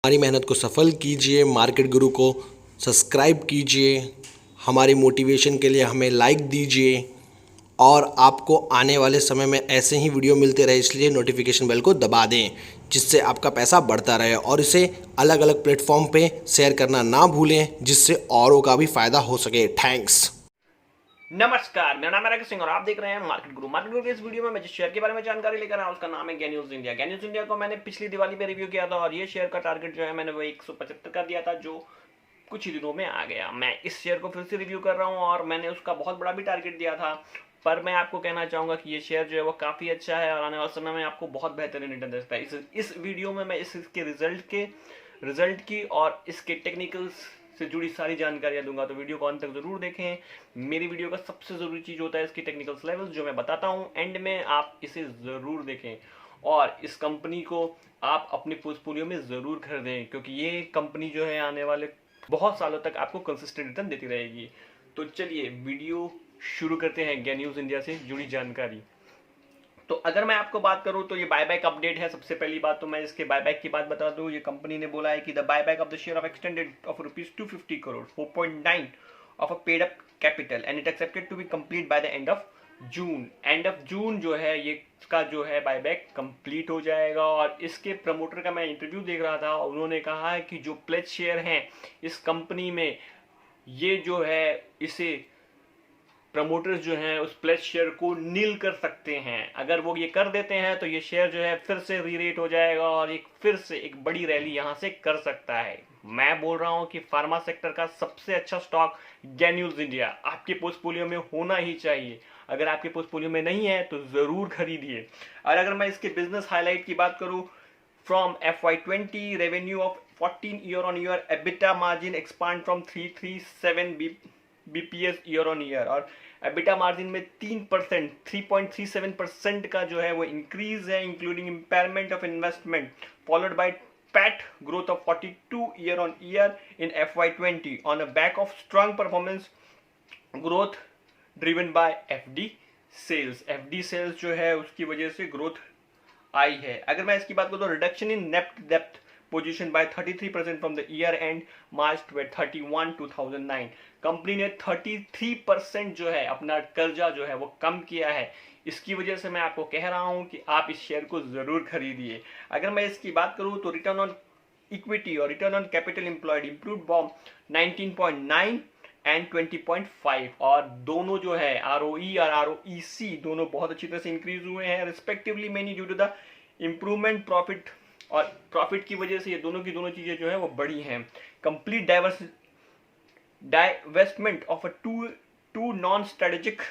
हमारी मेहनत को सफल कीजिए, मार्केट गुरु को सब्सक्राइब कीजिए, हमारी मोटिवेशन के लिए हमें लाइक दीजिए और आपको आने वाले समय में ऐसे ही वीडियो मिलते रहे, इसलिए नोटिफिकेशन बेल को दबा दें जिससे आपका पैसा बढ़ता रहे और इसे अलग अलग प्लेटफॉर्म पे शेयर करना ना भूलें जिससे औरों का भी फ़ायदा हो सके। थैंक्स। नमस्कार, मेरा नाम है राकेश सिंह और आप देख रहे हैं मार्केट गुरु। मार्केट गुरु के इस वीडियो में मैं जिस शेयर के बारे में जानकारी लेकर आया उसका नाम है गैन्यूज इंडिया। गैन्यूज इंडिया को मैंने पिछली दिवाली पे रिव्यू किया था और ये शेयर का टारगेट जो है मैंने वो 175 का दिया था, जो कुछ ही दिनों में आ गया। मैं इस शेयर को फिर से रिव्यू कर रहा हूँ और मैंने उसका बहुत बड़ा भी टारगेट दिया था, पर मैं आपको कहना चाहूंगा कि ये शेयर जो है वो काफी अच्छा है और आने वाले समय में आपको बहुत बेहतरीन रिटर्न दे सकता है। इस वीडियो में मैं इसके रिजल्ट की और इसके टेक्निकल्स से जुड़ी सारी जानकारियां दूंगा, तो वीडियो को अंत तक जरूर देखें। मेरी वीडियो का सबसे जरूरी चीज होता है इसकी टेक्निकल्स लेवल्स, जो मैं बताता हूं एंड में आप इसे जरूर देखें और इस कंपनी को आप अपने पोर्टफोलियो में जरूर खरीदें, क्योंकि ये कंपनी जो है आने वाले बहुत सालों तक आपको कंसिस्टेंट रिटर्न देती रहेगी। तो चलिए वीडियो शुरू करते हैं गैन्यूज इंडिया से जुड़ी जानकारी। तो अगर मैं आपको बात करूं तो ये बायबैक अपडेट है। सबसे पहली बात तो मैं इसके बायबैक की बात बता दूं। ये कंपनी ने बोला है कि the buyback of the share of extended of ₹250 crore 4.9 of a paid up capital and it accepted to be complete by the end of June. End of June जो है ये इसका जो है बायबैक कंप्लीट हो जाएगा। और इसके प्रमोटर का मैं इंटरव्यू देख रहा था, उन्होंने कहा है कि जो प्लेज शेयर हैं इस कंपनी में, ये जो है इसे प्रमोटर्स जो हैं उस प्लेज शेयर को नील कर सकते हैं। अगर वो ये कर देते हैं तो ये शेयर जो है फिर से रीरेट हो जाएगा और एक फिर से एक बड़ी रैली यहां से कर सकता है। मैं बोल रहा हूं कि फार्मा सेक्टर का सबसे अच्छा स्टॉक गैन्यूज इंडिया आपके पोर्टफोलियो में होना ही चाहिए। अगर आपके पोर्टफोलियो में नहीं है तो जरूर खरीदिए। और अगर मैं इसके बिजनेस हाईलाइट की बात करूं, from FY20 revenue of 14 year on year, EBITDA margin expand from 337 BPS year on year, और एबिटा मार्जिन में 3.37% का जो है वो इंक्रीज है, including impairment of investment, followed by PAT growth of 42 year on year in FY20 on a back of strong performance growth driven by FD sales। FD sales जो है उसकी वजह से ग्रोथ आई है। अगर मैं इसकी बात करूं तो reduction in net depth position by 33% from the year and March 31 2009। Company ने 33% जो है अपना कर्जा जो है वो कम किया है। इसकी वजह से मैं आपको कह रहा हूं कि आप इस शेयर को जरूर खरीदिए। अगर मैं इसकी बात करूं तो रिटर्न ऑन इक्विटी और return on capital employed improve from 19.9 and 20.5, और दोनों जो है ROE और ROEC दोनों बहुत अच्छी तरह से इंक्रीज हुए हैं respectively, mainly due to the improvement profit, और प्रॉफिट की वजह से ये दोनों की दोनों चीजें जो है वो बड़ी हैं। Complete divestment of a two non-strategic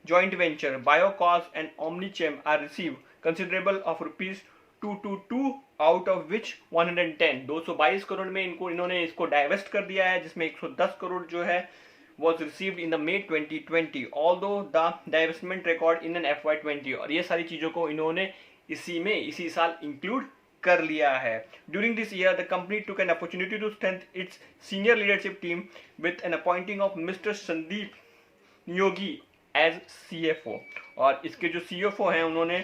joint venture, Biocause and Omnichem, are received considerable of ₹222 out of which 110 222 crore में इन्होंने इसको डाइवेस्ट कर दिया है, जिसमें 110 करोड़ जो है was received in the May 2020, although the divestment record in an FY20, और ये सारी चीजों को इन्होंने इसी साल इंक्लूड कर लिया है। During this year, the company took an opportunity to strengthen its senior leadership team with an appointing of Mr. Sandeep Niyogi as CFO, और इसके जो CFO हैं उन्होंने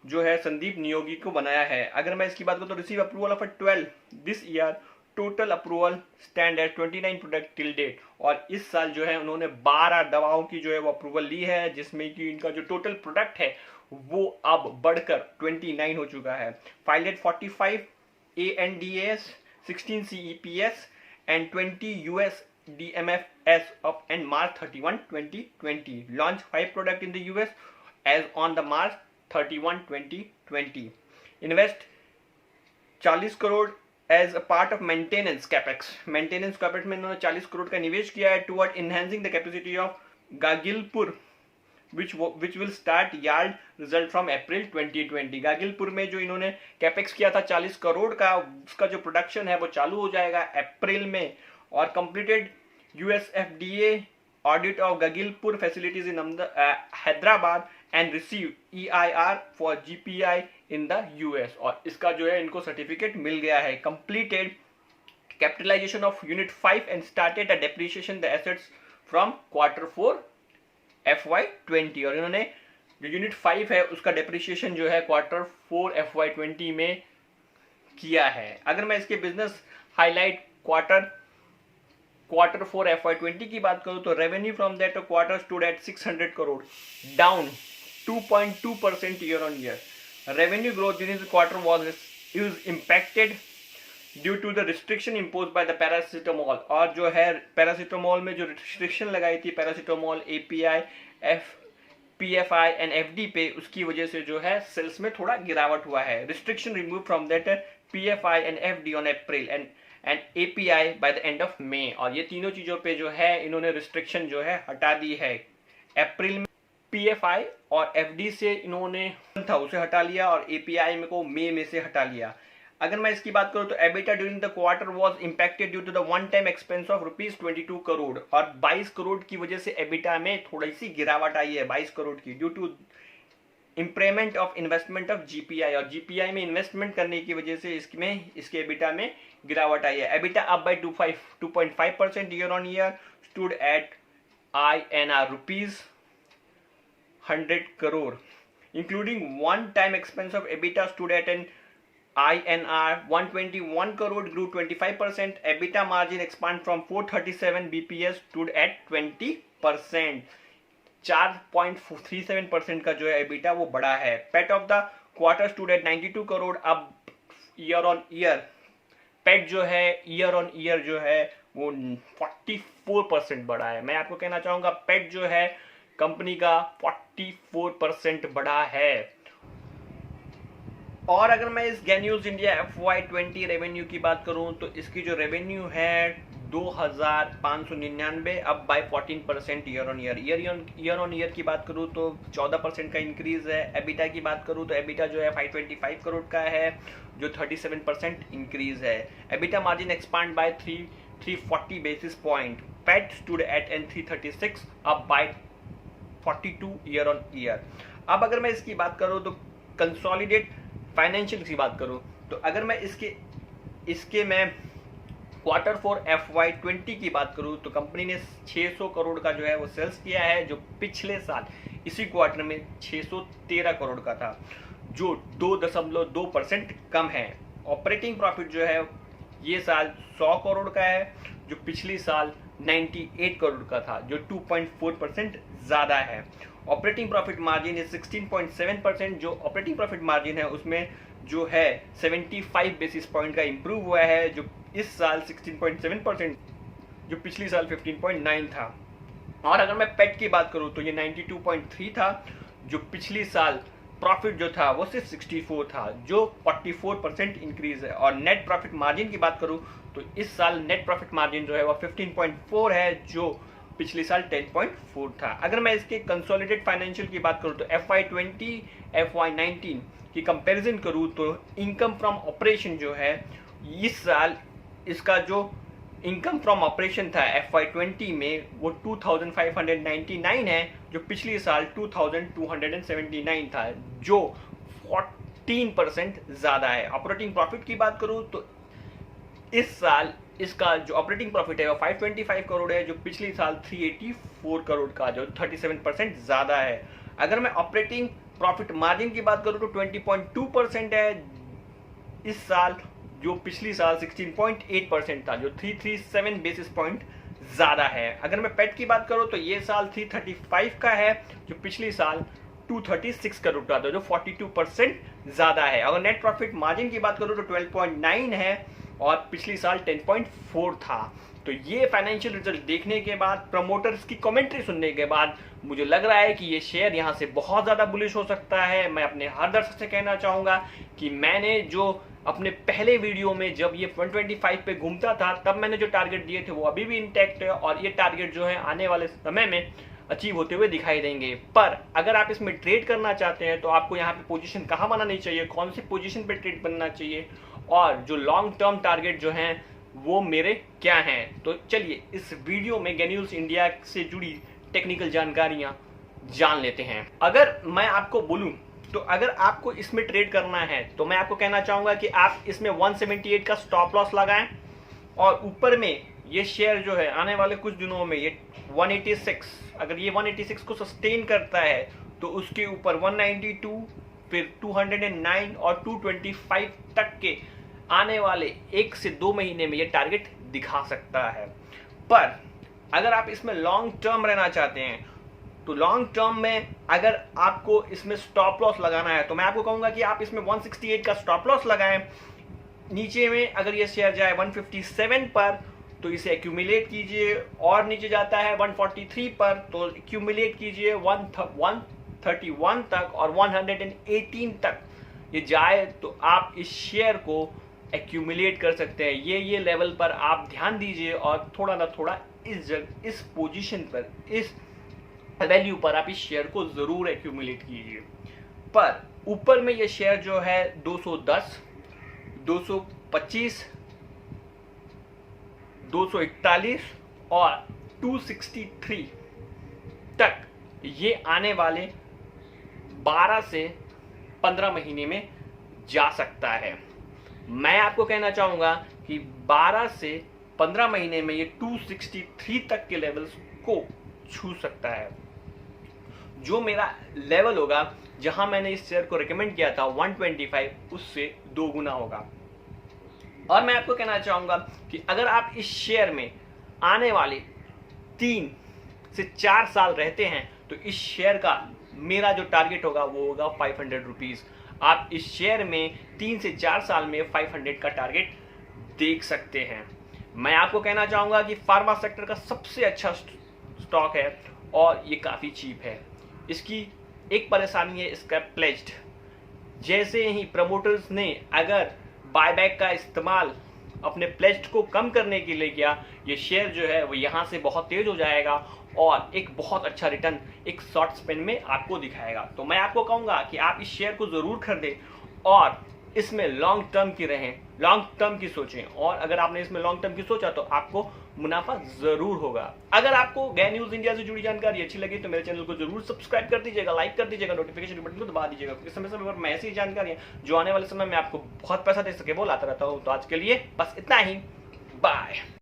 जो है संदीप नियोगी को बनाया है। अगर मैं इसकी बात करूं तो receive approval of 12 this year, total approval stand at 29 product till date, और इस साल जो है उन्होंने 12 दवाओं की जो है वो अप्रूवल ली है, जिसमें कि इनका जो टोटल प्रोडक्ट है वो अब बढ़कर 29 हो चुका है। फाइलेड 45 ANDAs, 16 CEPS and 20 US DMFs of and March 31 2020, launched 5 products in the US as on the March 31 2020, invest 40 crore as a part of maintenance capex में इन्होंने 40 करोड़ का निवेश किया है toward enhancing the capacity of Gagillapur which will start yield result from April 2020। Gagillapur में जो इन्होंने capex किया था 40 करोड़ का, उसका जो प्रोडक्शन है वो चालू हो जाएगा अप्रैल में। और completed US FDA audit of Gagillapur facilities in Hyderabad and receive EIR for GPI in the US, और इसका जो है इनको सर्टिफिकेट मिल गया है। Completed capitalisation of unit 5 and started a depreciation the assets from Q4 FY20, और इन्होंने जो यूनिट 5 है उसका डेप्रिसिएशन जो है Q4 FY20 में किया है। अगर मैं इसके बिजनेस हाईलाइट क्वार्टर 4 FY20 की बात करूं तो revenue from that quarter stood at 600 crore, down 2.2% year on year. Revenue growth during the quarter was impacted due to the restriction impose by the paracetamol, और जो है पैरासिटामोल में जो रिस्ट्रिक्शन लगाई थी paracetamol API PFI and FD पे, उसकी वजह से जो है सेल्स में थोड़ा गिरावट हुआ है। Restriction remove from that PFI and FD on April and API by the end of May, और ये तीनों चीजों पे जो है इन्होंने रिस्ट्रिक्शन जो है हटा दी है। अप्रैल में PFI और FD से इन्होंने था उसे हटा लिया, और API में को मई में से हटा लिया। अगर मैं इसकी बात करूं तो EBITDA during the quarter was impacted due to the one time expense of ₹22 crore, और 22 करोड़ की वजह से EBITDA में थोड़ी सी गिरावट आई है 22 करोड़ की, due to impairment of investment of GPI, और GPI में इन्वेस्टमेंट करने की वजह से इसके EBITDA में गिरावट आई है। EBITDA up by 2.5% year on year, stood at INR ₹100 crore, including one-time expense of EBITDA stood at an INR 121 crore, grew 25%. EBITDA margin expand from 437 BPS stood at 20%. 4.37% का जो है EBITDA वो बड़ा है। PAT of the quarter stood at 92 crore, अब year on year PAT जो है year on year जो है वो 44% बढ़ा है। मैं आपको कहना चाहूंगा PAT जो है कंपनी का 44% बढ़ा है। और अगर मैं इस गैन्यूज इंडिया FY20 रेवेन्यू की बात करूं तो इसकी जो रेवेन्यू है 2599, अब बाय 14% ईयर ऑन ईयर की बात करूं तो 14% का इंक्रीज है। EBITDA की बात करूं तो EBITDA जो है 525 करोड़ का है, जो 37% इंक्रीज है। EBITDA margin expand by 340 basis point. PAT stood at 336, up bye 42 year on year. अब अगर मैं इसकी बात करूं तो कंसोलिडेट फाइनेंशियल की बात करूं तो अगर मैं इसके मैं क्वार्टर 4 FY20 की बात करूं तो कंपनी ने 600 करोड़ का जो है वो सेल्स किया है, जो पिछले साल इसी क्वार्टर में 613 करोड़ का था, जो 2.2% कम है। ऑपरेटिंग प्रॉफिट जो है ये साल 100 करोड़ का है, जो पिछली साल 98 करोड़ का था, जो 2.4% ज़्यादा है। ऑपरेटिंग प्रॉफिट मार्जिन है 16.7%, जो ऑपरेटिंग प्रॉफिट मार्जिन है उसमें जो है 75 बेसिस पॉइंट का इंप्रूव हुआ है, जो इस साल 16.7%, जो पिछली साल 15.9 था। और अगर मैं PAT की बात करूं तो ये 92.3 था, जो पिछली साल प्रॉफिट जो था वो सिर्फ 64 था, जो 44% इंक्रीज है। और नेट प्रॉफिट मार्जिन की बात करूं तो इस साल नेट प्रॉफिट मार्जिन जो है वो 15.4 है, जो पिछले साल 10.4 था। अगर मैं इसके कंसोलिडेट फाइनेंशियल की बात करूं तो FY20 FY19 की कंपैरिजन करूं तो इनकम फ्रॉम ऑपरेशन जो है इस साल इसका जो इनकम फ्रॉम ऑपरेशन था FY20 में वो 2599 है, जो पिछली साल 2279 था, जो 14% ज़्यादा है। ऑपरेटिंग प्रॉफिट की बात करूं तो इस साल इसका जो ऑपरेटिंग प्रॉफिट है वो 525 करोड़ है, जो पिछली साल 384 करोड़ का, जो 37% ज़्यादा है। अगर मैं ऑपरेटिंग प्रॉफिट मार्जिन की बात करूं तो 20.2% है इस साल, जो पिछली साल 16.8% था, जो 337 बेसिस पॉइंट ज़्यादा है। अगर मैं PAT की बात करूं तो ये साल 335 का है, जो पिछली साल 236 करोड़ का था, जो 42% ज़्यादा है। अगर नेट प्रॉफिट मार्जिन की बात करूं तो 12.9 है और पिछली साल 10.4 था। तो ये फाइनेंशियल रिजल्ट देखने के बाद, प्रमोटर्स की कमेंट्री सुनने के बाद मुझे लग रहा है कि ये शेयर यहाँ से बहुत ज़्यादा बुलिश हो सकता है। मैं अपने हर दर्शक से कहना चाहूँगा कि मैंने जो अपने पहले वीडियो में जब ये 125 पे घूमता था तब मैंने जो टारगेट दिए थे वो अभी भी इंटैक्ट है, और ये टारगेट जो है आने वाले समय में अचीव होते हुए दिखाई देंगे। पर अगर आप इसमें ट्रेड करना चाहते हैं तो आपको यहाँ पे पोजीशन कहाँ बनानी चाहिए, कौन सी पोजीशन पे ट्रेड बनना चाहिए, और जो लॉन्ग टर्म टारगेट जो हैं वो मेरे क्या हैं। तो चलिए इस वीडियो में गैन्यूज इंडिया से जुड़ी टेक्निकल जानकारियाँ जान लेते हैं। अगर मैं आपको बोलूँ तो अगर आपको इसमें ट्रेड करना है तो मैं आपको कहना चाहूँगा कि आप इसमें 178 का स्टॉप लॉस लगाएं, और ऊपर में ये शेयर जो है आने वाले कुछ दिनों में ये 186, अगर ये 186 को सस्टेन करता है तो उसके ऊपर 192, फिर 209 और 225 तक के आने वाले 1 से 2 महीने में ये टारगेट दिखा सकता है। पर अगर आप इसमें लॉन्ग टर्म रहना चाहते हैं तो लॉन्ग टर्म में अगर आपको इसमें स्टॉप लॉस लगाना है तो मैं आपको कहूंगा कि आप इसमें 168 का स्टॉप लॉस लगाएं। नीचे में अगर ये शेयर जाए 157 पर तो इसे एक्यूमुलेट कीजिए, और नीचे जाता है 143 पर तो एक्यूमुलेट कीजिए 131 तक, और 118 तक ये जाए तो आप इस शेयर को एक्यूमुलेट कर सकते हैं। ये लेवल पर आप ध्यान दीजिए और थोड़ा ना थोड़ा इस पोजीशन पर, इस वैल्यू पर आप इस शेयर को जरूर एक्यूमुलेट कीजिए। पर ऊपर में ये शेयर जो है 210, 225, 241 और 263 तक ये आने वाले 12 से 15 महीने में जा सकता है। मैं आपको कहना चाहूंगा कि 12 से 15 महीने में ये 263 तक के लेवल्स को छू सकता है। जो मेरा लेवल होगा जहां मैंने इस शेयर को रिकमेंड किया था 125, उससे 2 गुना होगा। और मैं आपको कहना चाहूंगा कि अगर आप इस शेयर में आने वाले 3 से 4 साल रहते हैं तो इस शेयर का मेरा जो टारगेट होगा वो होगा 500 रुपीज। आप इस शेयर में 3 से 4 साल में 500 का टारगेट देख सकते हैं। मैं आपको कहना चाहूंगा कि फार्मा सेक्टर का सबसे अच्छा स्टॉक है और ये काफी चीप है। इसकी एक परेशानी है इसका प्लेज्ड। जैसे ही प्रमोटर्स ने अगर बायबैक का इस्तेमाल अपने प्लेज्ड को कम करने के लिए किया, ये शेयर जो है वो यहाँ से बहुत तेज हो जाएगा और एक बहुत अच्छा रिटर्न एक शॉर्ट स्पेन में आपको दिखाएगा। तो मैं आपको कहूँगा कि आप इस शेयर को ज़रूर खरीदें और इसमें लॉन्ग टर्म की रहें, लॉन्ग टर्म की सोचें, और अगर आपने इसमें लॉन्ग टर्म की सोचा तो आपको मुनाफा जरूर होगा। अगर आपको गै न्यूज इंडिया से जुड़ी जानकारी अच्छी लगी तो मेरे चैनल को जरूर सब्सक्राइब कर दीजिएगा, लाइक कर दीजिएगा, नोटिफिकेशन बटन को दबा दीजिएगा, क्योंकि समय समय पर मैं ऐसी जानकारियां जो आने वाले समय में आपको बहुत पैसा दे सके वो लाता रहता हूं। तो आज के लिए बस इतना ही, बाय।